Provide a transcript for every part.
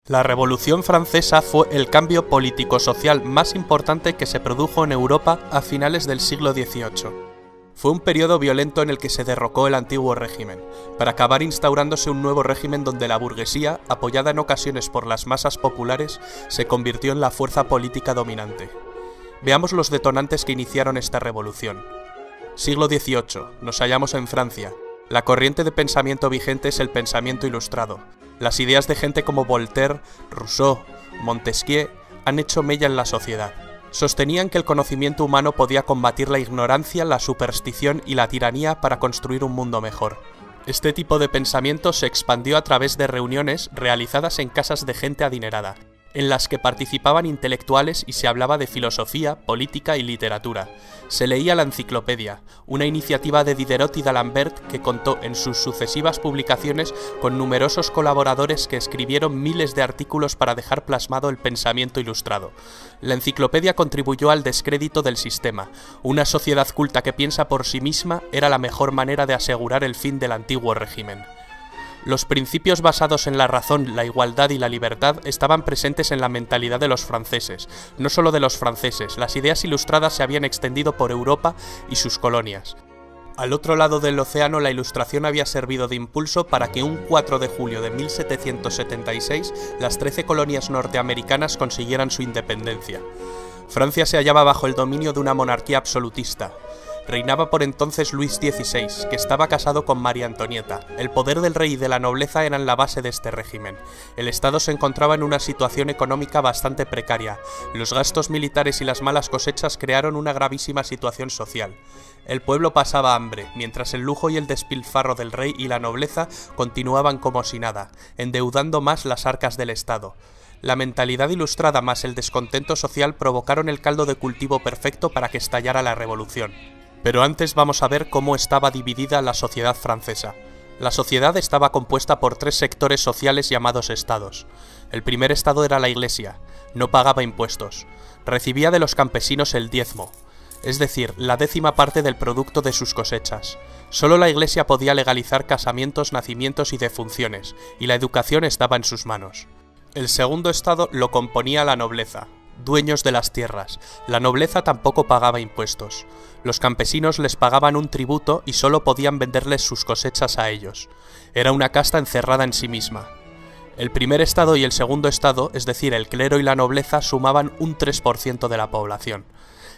La Revolución Francesa fue el cambio político-social más importante que se produjo en Europa a finales del siglo XVIII. Fue un periodo violento en el que se derrocó el antiguo régimen, para acabar instaurándose un nuevo régimen donde la burguesía, apoyada en ocasiones por las masas populares, se convirtió en la fuerza política dominante. Veamos los detonantes que iniciaron esta revolución. Siglo XVIII. Nos hallamos en Francia. La corriente de pensamiento vigente es el pensamiento ilustrado. Las ideas de gente como Voltaire, Rousseau, Montesquieu han hecho mella en la sociedad. Sostenían que el conocimiento humano podía combatir la ignorancia, la superstición y la tiranía para construir un mundo mejor. Este tipo de pensamiento se expandió a través de reuniones realizadas en casas de gente adinerada, en las que participaban intelectuales y se hablaba de filosofía, política y literatura. Se leía la enciclopedia, una iniciativa de Diderot y d'Alembert que contó en sus sucesivas publicaciones con numerosos colaboradores que escribieron miles de artículos para dejar plasmado el pensamiento ilustrado. La enciclopedia contribuyó al descrédito del sistema. Una sociedad culta que piensa por sí misma era la mejor manera de asegurar el fin del antiguo régimen. Los principios basados en la razón, la igualdad y la libertad estaban presentes en la mentalidad de los franceses. No solo de los franceses, las ideas ilustradas se habían extendido por Europa y sus colonias. Al otro lado del océano, la Ilustración había servido de impulso para que un 4 de julio de 1776 las 13 colonias norteamericanas consiguieran su independencia. Francia se hallaba bajo el dominio de una monarquía absolutista. Reinaba por entonces Luis XVI, que estaba casado con María Antonieta. El poder del rey y de la nobleza eran la base de este régimen. El Estado se encontraba en una situación económica bastante precaria. Los gastos militares y las malas cosechas crearon una gravísima situación social. El pueblo pasaba hambre, mientras el lujo y el despilfarro del rey y la nobleza continuaban como si nada, endeudando más las arcas del Estado. La mentalidad ilustrada más el descontento social provocaron el caldo de cultivo perfecto para que estallara la revolución. Pero antes vamos a ver cómo estaba dividida la sociedad francesa. La sociedad estaba compuesta por 3 sectores sociales llamados estados. El primer estado era la Iglesia, no pagaba impuestos, recibía de los campesinos el diezmo, es decir, la 10ª parte del producto de sus cosechas. Solo la Iglesia podía legalizar casamientos, nacimientos y defunciones, y la educación estaba en sus manos. El segundo estado lo componía la nobleza, dueños de las tierras. La nobleza tampoco pagaba impuestos. Los campesinos les pagaban un tributo y solo podían venderles sus cosechas a ellos. Era una casta encerrada en sí misma. El primer estado y el segundo estado, es decir, el clero y la nobleza, sumaban un 3% de la población.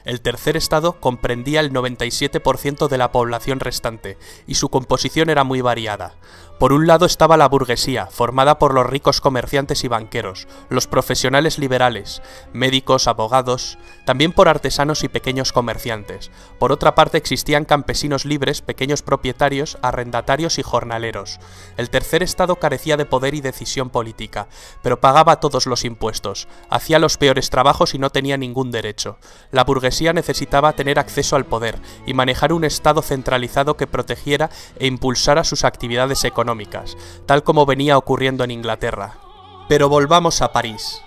El tercer estado comprendía el 97% de la población restante, y su composición era muy variada. Por un lado estaba la burguesía, formada por los ricos comerciantes y banqueros, los profesionales liberales, médicos, abogados, también por artesanos y pequeños comerciantes. Por otra parte existían campesinos libres, pequeños propietarios, arrendatarios y jornaleros. El tercer estado carecía de poder y decisión política, pero pagaba todos los impuestos, hacía los peores trabajos y no tenía ningún derecho. La burguesía necesitaba tener acceso al poder y manejar un estado centralizado que protegiera e impulsara sus actividades económicas, tal como venía ocurriendo en Inglaterra. Pero volvamos a París.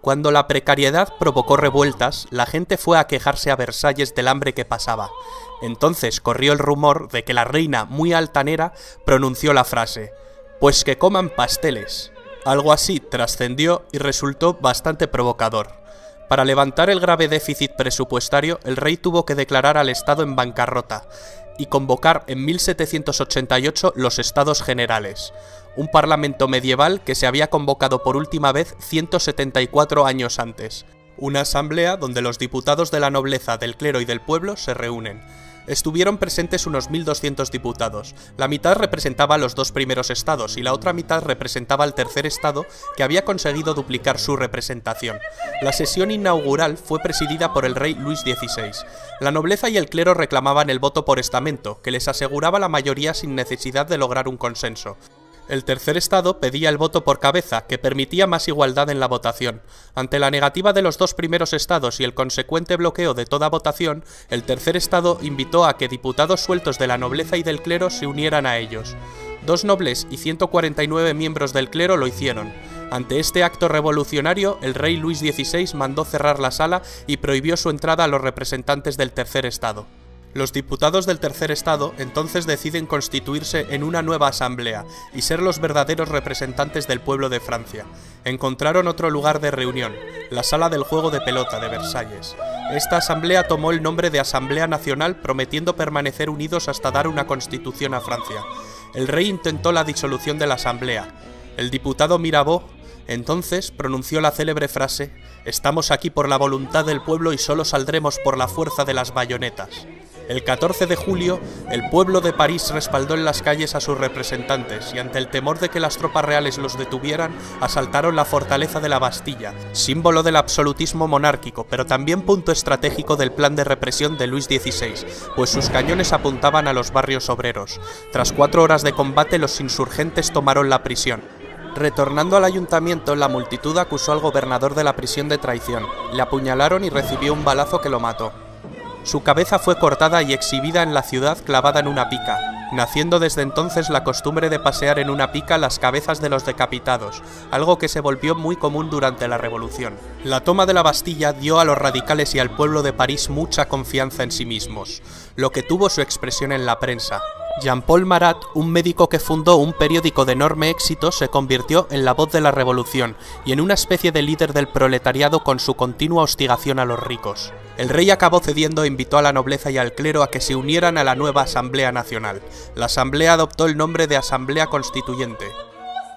Cuando la precariedad provocó revueltas, la gente fue a quejarse a Versalles del hambre que pasaba. Entonces corrió el rumor de que la reina, muy altanera, pronunció la frase: «Pues que coman pasteles». Algo así trascendió y resultó bastante provocador. Para levantar el grave déficit presupuestario, el rey tuvo que declarar al Estado en bancarrota y convocar en 1788 los Estados Generales, un parlamento medieval que se había convocado por última vez 174 años antes. Una asamblea donde los diputados de la nobleza, del clero y del pueblo se reúnen. Estuvieron presentes unos 1.200 diputados. La mitad representaba a los 2 primeros estados y la otra mitad representaba al tercer estado, que había conseguido duplicar su representación. La sesión inaugural fue presidida por el rey Luis XVI. La nobleza y el clero reclamaban el voto por estamento, que les aseguraba la mayoría sin necesidad de lograr un consenso. El tercer estado pedía el voto por cabeza, que permitía más igualdad en la votación. Ante la negativa de los 2 primeros estados y el consecuente bloqueo de toda votación, el tercer estado invitó a que diputados sueltos de la nobleza y del clero se unieran a ellos. 2 nobles y 149 miembros del clero lo hicieron. Ante este acto revolucionario, el rey Luis XVI mandó cerrar la sala y prohibió su entrada a los representantes del tercer estado. Los diputados del Tercer Estado entonces deciden constituirse en una nueva asamblea y ser los verdaderos representantes del pueblo de Francia. Encontraron otro lugar de reunión, la Sala del Juego de Pelota de Versalles. Esta asamblea tomó el nombre de Asamblea Nacional, prometiendo permanecer unidos hasta dar una constitución a Francia. El rey intentó la disolución de la asamblea. El diputado Mirabeau entonces pronunció la célebre frase: «Estamos aquí por la voluntad del pueblo y solo saldremos por la fuerza de las bayonetas». El 14 de julio, el pueblo de París respaldó en las calles a sus representantes y ante el temor de que las tropas reales los detuvieran, asaltaron la fortaleza de la Bastilla, símbolo del absolutismo monárquico, pero también punto estratégico del plan de represión de Luis XVI, pues sus cañones apuntaban a los barrios obreros. Tras 4 horas de combate, los insurgentes tomaron la prisión. Retornando al ayuntamiento, la multitud acusó al gobernador de la prisión de traición. Le apuñalaron y recibió un balazo que lo mató. Su cabeza fue cortada y exhibida en la ciudad clavada en una pica, naciendo desde entonces la costumbre de pasear en una pica las cabezas de los decapitados, algo que se volvió muy común durante la Revolución. La toma de la Bastilla dio a los radicales y al pueblo de París mucha confianza en sí mismos, lo que tuvo su expresión en la prensa. Jean-Paul Marat, un médico que fundó un periódico de enorme éxito, se convirtió en la voz de la revolución y en una especie de líder del proletariado con su continua hostigación a los ricos. El rey acabó cediendo e invitó a la nobleza y al clero a que se unieran a la nueva Asamblea Nacional. La Asamblea adoptó el nombre de Asamblea Constituyente.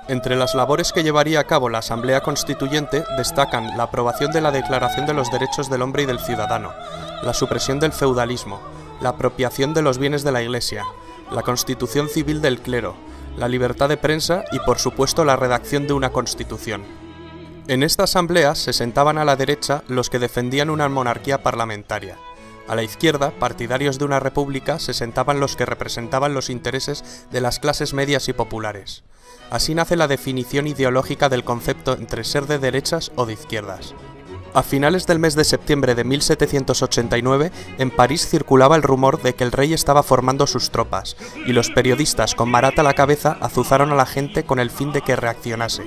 Entre las labores que llevaría a cabo la Asamblea Constituyente destacan la aprobación de la Declaración de los Derechos del Hombre y del Ciudadano, la supresión del feudalismo, la apropiación de los bienes de la Iglesia, la constitución civil del clero, la libertad de prensa y, por supuesto, la redacción de una constitución. En esta asamblea se sentaban a la derecha los que defendían una monarquía parlamentaria. A la izquierda, partidarios de una república, se sentaban los que representaban los intereses de las clases medias y populares. Así nace la definición ideológica del concepto entre ser de derechas o de izquierdas. A finales del mes de septiembre de 1789, en París circulaba el rumor de que el rey estaba formando sus tropas, y los periodistas, con Marat a la cabeza, azuzaron a la gente con el fin de que reaccionase.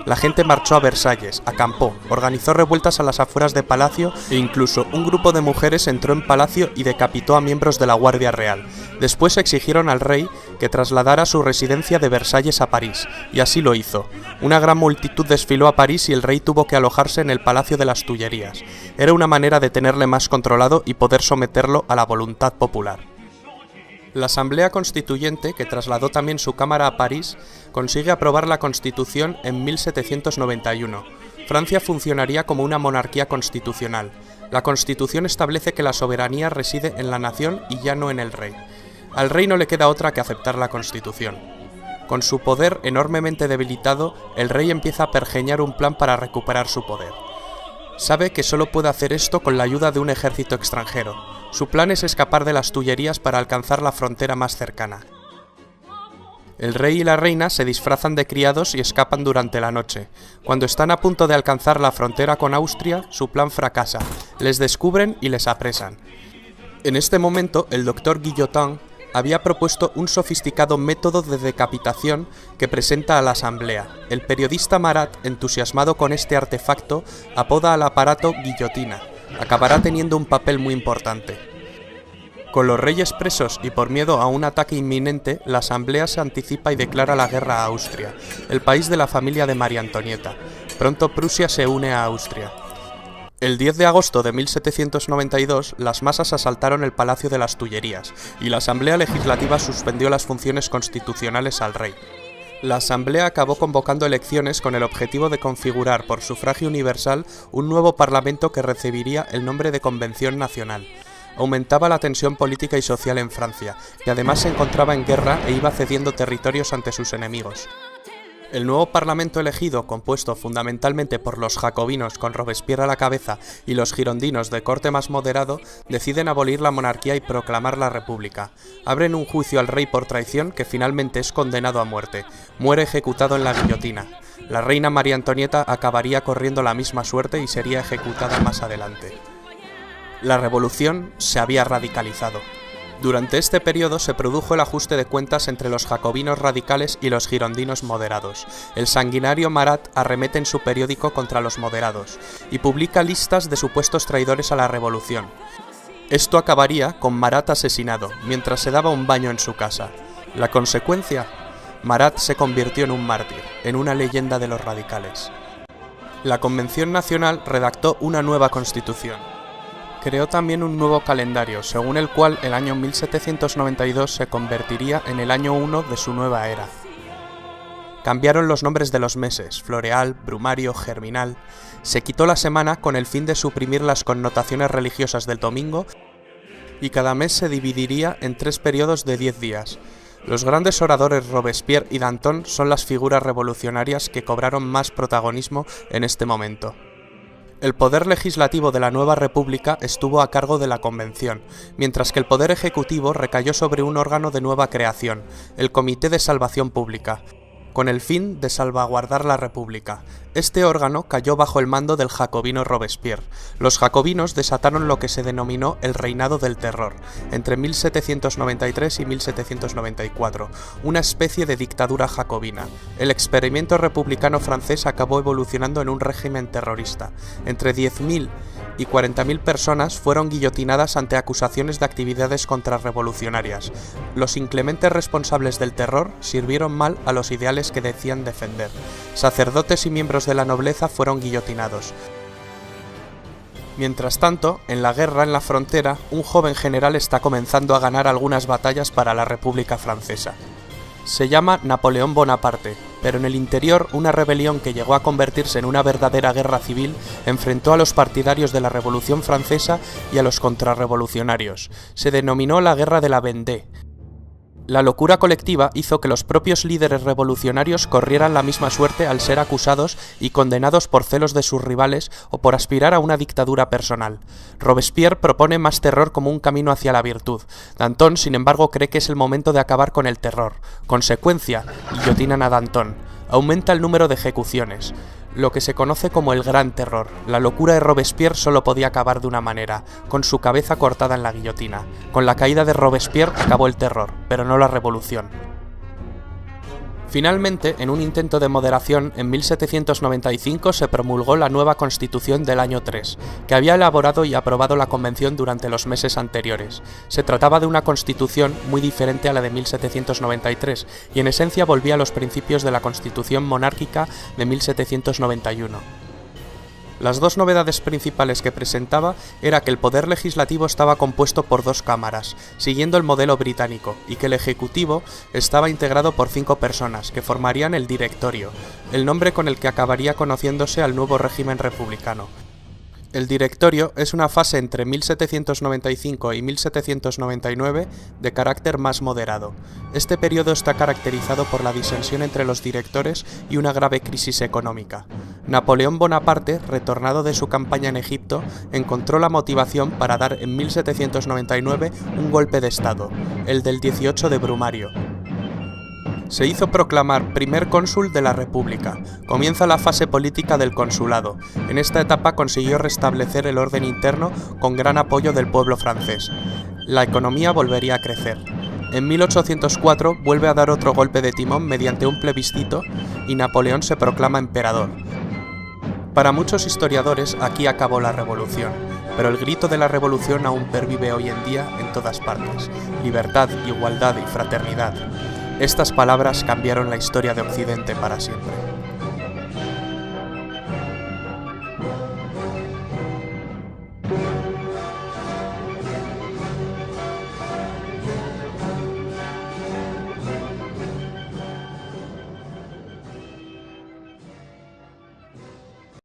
La gente marchó a Versalles, acampó, organizó revueltas a las afueras de Palacio e incluso un grupo de mujeres entró en Palacio y decapitó a miembros de la Guardia Real. Después exigieron al rey que trasladara su residencia de Versalles a París, y así lo hizo. Una gran multitud desfiló a París y el rey tuvo que alojarse en el Palacio de las Tullerías. Era una manera de tenerle más controlado y poder someterlo a la voluntad popular. La Asamblea Constituyente, que trasladó también su cámara a París, consigue aprobar la Constitución en 1791. Francia funcionaría como una monarquía constitucional. La Constitución establece que la soberanía reside en la nación y ya no en el rey. Al rey no le queda otra que aceptar la Constitución. Con su poder enormemente debilitado, el rey empieza a pergeñar un plan para recuperar su poder. Sabe que solo puede hacer esto con la ayuda de un ejército extranjero. Su plan es escapar de las Tullerías para alcanzar la frontera más cercana. El rey y la reina se disfrazan de criados y escapan durante la noche. Cuando están a punto de alcanzar la frontera con Austria, su plan fracasa. Les descubren y les apresan. En este momento, el doctor Guillotin había propuesto un sofisticado método de decapitación que presenta a la asamblea. El periodista Marat, entusiasmado con este artefacto, apoda al aparato guillotina. Acabará teniendo un papel muy importante. Con los reyes presos y por miedo a un ataque inminente, la asamblea se anticipa y declara la guerra a Austria, el país de la familia de María Antonieta. Pronto Prusia se une a Austria. El 10 de agosto de 1792, las masas asaltaron el Palacio de las Tullerías y la Asamblea Legislativa suspendió las funciones constitucionales al rey. La Asamblea acabó convocando elecciones con el objetivo de configurar por sufragio universal un nuevo parlamento que recibiría el nombre de Convención Nacional. Aumentaba la tensión política y social en Francia, que además se encontraba en guerra e iba cediendo territorios ante sus enemigos. El nuevo parlamento elegido, compuesto fundamentalmente por los jacobinos con Robespierre a la cabeza y los girondinos de corte más moderado, deciden abolir la monarquía y proclamar la república. Abren un juicio al rey por traición que finalmente es condenado a muerte. Muere ejecutado en la guillotina. La reina María Antonieta acabaría corriendo la misma suerte y sería ejecutada más adelante. La revolución se había radicalizado. Durante este periodo se produjo el ajuste de cuentas entre los jacobinos radicales y los girondinos moderados. El sanguinario Marat arremete en su periódico contra los moderados y publica listas de supuestos traidores a la revolución. Esto acabaría con Marat asesinado, mientras se daba un baño en su casa. La consecuencia: Marat se convirtió en un mártir, en una leyenda de los radicales. La Convención Nacional redactó una nueva constitución. Creó también un nuevo calendario, según el cual el año 1792 se convertiría en el año 1 de su nueva era. Cambiaron los nombres de los meses: floreal, brumario, germinal. Se quitó la semana con el fin de suprimir las connotaciones religiosas del domingo y cada mes se dividiría en 3 periodos de 10 días. Los grandes oradores Robespierre y Danton son las figuras revolucionarias que cobraron más protagonismo en este momento. El poder legislativo de la nueva república estuvo a cargo de la Convención, mientras que el poder ejecutivo recayó sobre un órgano de nueva creación, el Comité de Salvación Pública, con el fin de salvaguardar la república. Este órgano cayó bajo el mando del jacobino Robespierre. Los jacobinos desataron lo que se denominó el Reinado del Terror, entre 1793 y 1794, una especie de dictadura jacobina. El experimento republicano francés acabó evolucionando en un régimen terrorista. Entre 10.000 y 40.000 personas fueron guillotinadas ante acusaciones de actividades contrarrevolucionarias. Los inclementes responsables del terror sirvieron mal a los ideales que decían defender. Sacerdotes y miembros de la nobleza fueron guillotinados. Mientras tanto, en la guerra en la frontera, un joven general está comenzando a ganar algunas batallas para la República Francesa. Se llama Napoleón Bonaparte, pero en el interior una rebelión que llegó a convertirse en una verdadera guerra civil enfrentó a los partidarios de la Revolución Francesa y a los contrarrevolucionarios. Se denominó la Guerra de la Vendée. La locura colectiva hizo que los propios líderes revolucionarios corrieran la misma suerte al ser acusados y condenados por celos de sus rivales o por aspirar a una dictadura personal. Robespierre propone más terror como un camino hacia la virtud. Danton, sin embargo, cree que es el momento de acabar con el terror. Consecuencia: guillotinan a Danton. Aumenta el número de ejecuciones, lo que se conoce como el Gran Terror. La locura de Robespierre solo podía acabar de una manera: con su cabeza cortada en la guillotina. Con la caída de Robespierre acabó el terror, pero no la revolución. Finalmente, en un intento de moderación, en 1795 se promulgó la nueva Constitución del año 3, que había elaborado y aprobado la Convención durante los meses anteriores. Se trataba de una constitución muy diferente a la de 1793, y en esencia volvía a los principios de la Constitución monárquica de 1791. Las dos novedades principales que presentaba era que el poder legislativo estaba compuesto por 2 cámaras, siguiendo el modelo británico, y que el ejecutivo estaba integrado por 5 personas, que formarían el directorio, el nombre con el que acabaría conociéndose al nuevo régimen republicano. El directorio es una fase entre 1795 y 1799 de carácter más moderado. Este periodo está caracterizado por la disensión entre los directores y una grave crisis económica. Napoleón Bonaparte, retornado de su campaña en Egipto, encontró la motivación para dar en 1799 un golpe de estado, el del 18 de Brumario. Se hizo proclamar primer cónsul de la República. Comienza la fase política del consulado. En esta etapa consiguió restablecer el orden interno con gran apoyo del pueblo francés. La economía volvería a crecer. En 1804 vuelve a dar otro golpe de timón mediante un plebiscito y Napoleón se proclama emperador. Para muchos historiadores aquí acabó la revolución, pero el grito de la revolución aún pervive hoy en día en todas partes: libertad, igualdad y fraternidad. Estas palabras cambiaron la historia de Occidente para siempre.